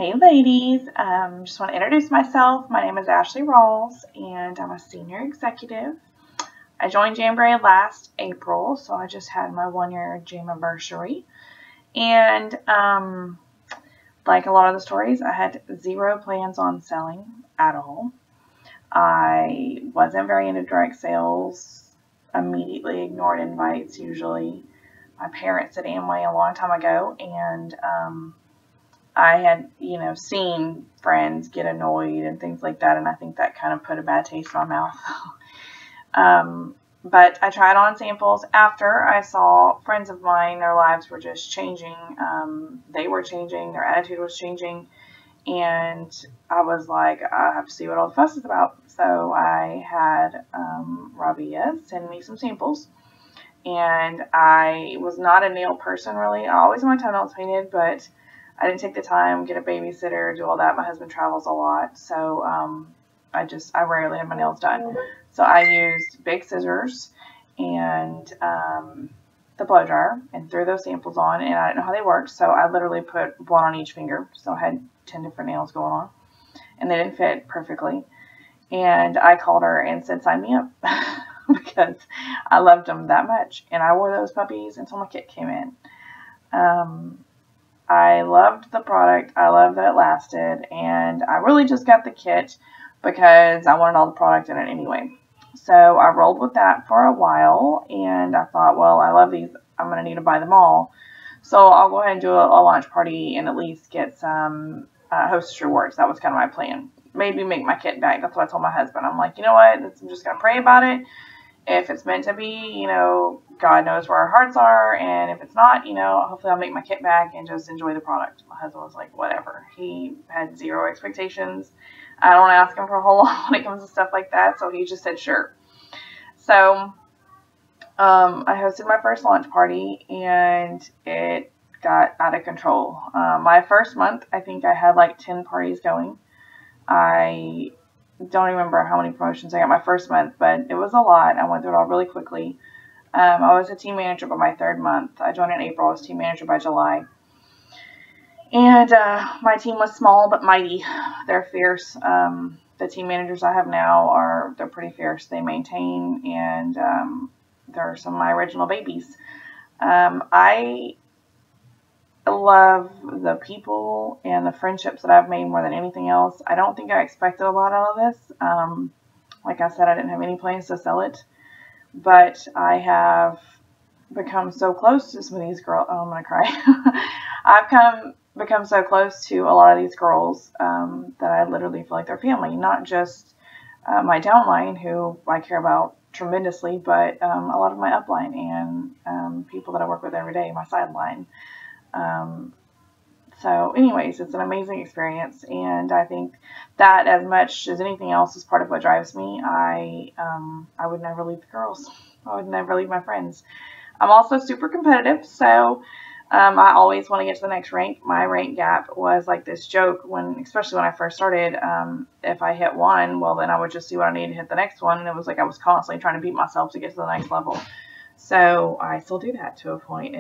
Hey ladies, just want to introduce myself. My name is Ashley Rawls and I'm a senior executive. I joined Jamboree last April, so I just had my 1-year Jam-anniversary. And like a lot of the stories, I had zero plans on selling at all. I wasn't very into direct sales, immediately ignored invites usually. My parents did Amway a long time ago, and I had, seen friends get annoyed and things like that, and I think that kind of put a bad taste in my mouth. But I tried on samples after I saw friends of mine, their lives were just changing. They were changing, their attitude was changing, and I was like, I have to see what all the fuss is about. So I had Rabia send me some samples, and I was not a nail person really. I always want my toenails painted, but I didn't take the time, get a babysitter, do all that. My husband travels a lot, so I rarely have my nails done. So I used big scissors and the blow dryer and threw those samples on, and I didn't know how they worked, so I literally put one on each finger. So I had 10 different nails going on, and they didn't fit perfectly. And I called her and said, sign me up, because I loved them that much. And I wore those puppies until my kit came in. I loved the product. I loved that it lasted, and I really just got the kit because I wanted all the product in it anyway. So I rolled with that for a while, and I thought, well, I love these. I'm going to need to buy them all. So I'll go ahead and do a launch party and at least get some hostess rewards. That was kind of my plan. Maybe make my kit back. That's what I told my husband. I'm like, you know what? I'm just going to pray about it. If it's meant to be, God knows where our hearts are. And if it's not, hopefully I'll make my kit back and just enjoy the product. My husband was like, whatever. He had zero expectations. I don't ask him for a whole lot when it comes to stuff like that. So he just said, sure. So I hosted my first launch party, and it got out of control. My first month, I think I had like 10 parties going. I don't remember how many promotions I got my first month, but it was a lot. I went through it all really quickly. I was a team manager by my third month. I joined in April. I was team manager by July. And my team was small but mighty. They're fierce. The team managers I have now they're pretty fierce. They maintain, and they're some of my original babies. I love the people and the friendships that I've made more than anything else. I don't think I expected a lot out of this. Like I said, I didn't have any plans to sell it, but I have become so close to some of these girls. Oh, I'm gonna cry. I've become so close to a lot of these girls that I literally feel like they're family. Not just my downline, who I care about tremendously, but a lot of my upline and people that I work with every day, my sideline. So anyways, it's an amazing experience, and I think that as much as anything else is part of what drives me. I would never leave the girls. I would never leave my friends. I'm also super competitive, so I always want to get to the next rank. My rank gap was like this joke, especially when I first started. If I hit one, well, then I would just see what I needed to hit the next one, and it was like I was constantly trying to beat myself to get to the next level. So I still do that to a point.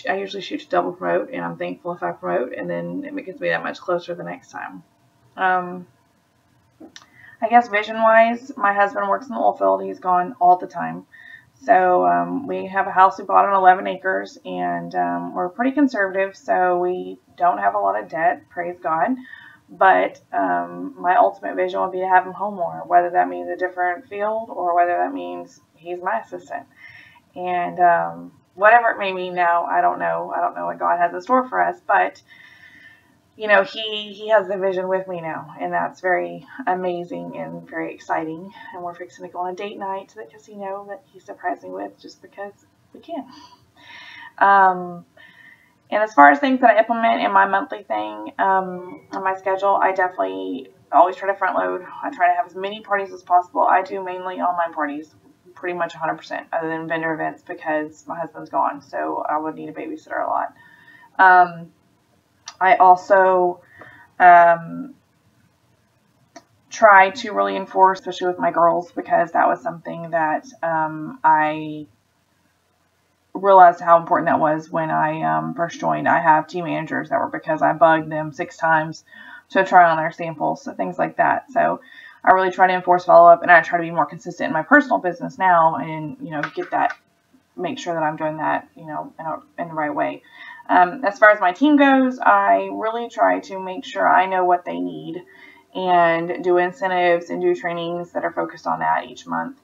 I usually shoot to double promote, and I'm thankful if I promote, and then it gets me that much closer the next time. I guess vision-wise, my husband works in the oil field. He's gone all the time. So we have a house we bought on 11 acres, and we're pretty conservative, so we don't have a lot of debt, praise God. But my ultimate vision would be to have him home more, whether that means a different field or whether that means he's my assistant. And whatever it may mean now, I don't know. I don't know what God has in store for us, but he has the vision with me now, and that's very amazing and very exciting. And we're fixing to go on a date night to the casino that he surprised me with just because we can. And as far as things that I implement in my monthly thing, on my schedule, I definitely always try to front load. I try to have as many parties as possible. I do mainly online parties, pretty much 100%, other than vendor events because my husband's gone, so I would need a babysitter a lot. I also try to really enforce, especially with my girls, because that was something that I realized how important that was when I first joined. I have team managers that were because I bugged them 6 times to try on their samples, so things like that. So I really try to enforce follow-up, and I try to be more consistent in my personal business now, and make sure that I'm doing that in the right way. As far as my team goes, I really try to make sure I know what they need and do incentives and do trainings that are focused on that each month.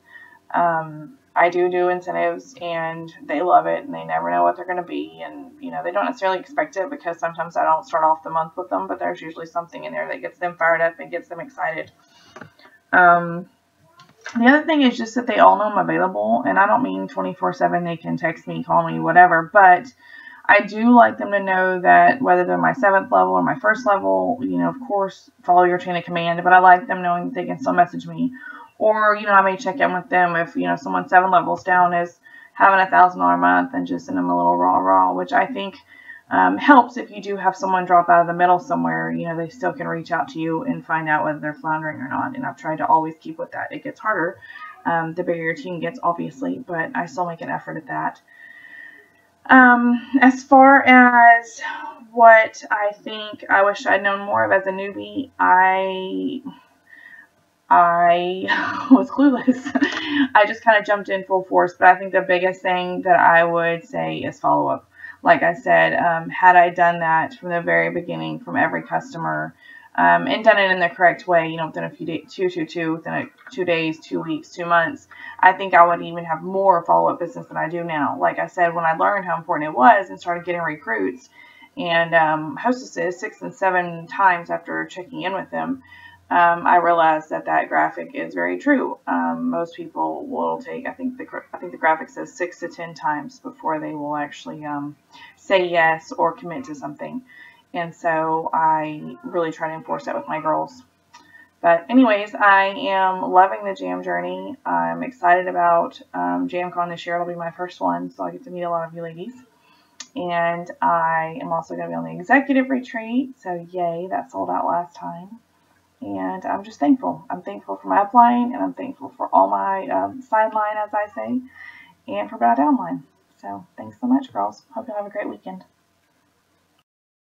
I do incentives, and they love it, and they never know what they're going to be, and they don't necessarily expect it, because sometimes I don't start off the month with them, but there's usually something in there that gets them fired up and gets them excited. The other thing is just that they all know I'm available, and I don't mean 24/7. They can text me, call me, whatever, but I do like them to know that whether they're my 7th level or my 1st level, of course, follow your chain of command, but I like them knowing that they can still message me. Or, I may check in with them if, someone 7 levels down is having $1,000 a month, and just send them a little raw, which I think helps if you do have someone drop out of the middle somewhere. They still can reach out to you and find out whether they're floundering or not. And I've tried to always keep with that. It gets harder the bigger your team gets, obviously, but I still make an effort at that. As far as what I think I wish I'd known more of as a newbie, I was clueless. I just kind of jumped in full force, but I think the biggest thing that I would say is follow-up. Like I said, had I done that from the very beginning, from every customer, and done it in the correct way, within a few days, within 2 days, 2 weeks, 2 months, I think I would even have more follow-up business than I do now. Like I said, when I learned how important it was and started getting recruits and hostesses 6 and 7 times after checking in with them, I realized that graphic is very true. Most people will take, I think the graphic says 6 to 10 times before they will actually say yes or commit to something. And so I really try to enforce that with my girls. But anyways, I am loving the Jam journey. I'm excited about JamCon this year. It'll be my first one, so I get to meet a lot of you ladies. And I am also going to be on the executive retreat, so yay, that sold out last time. And I'm just thankful. I'm thankful for my upline, and I'm thankful for all my sideline, as I say, and for my downline. So thanks so much, girls. Hope you have a great weekend.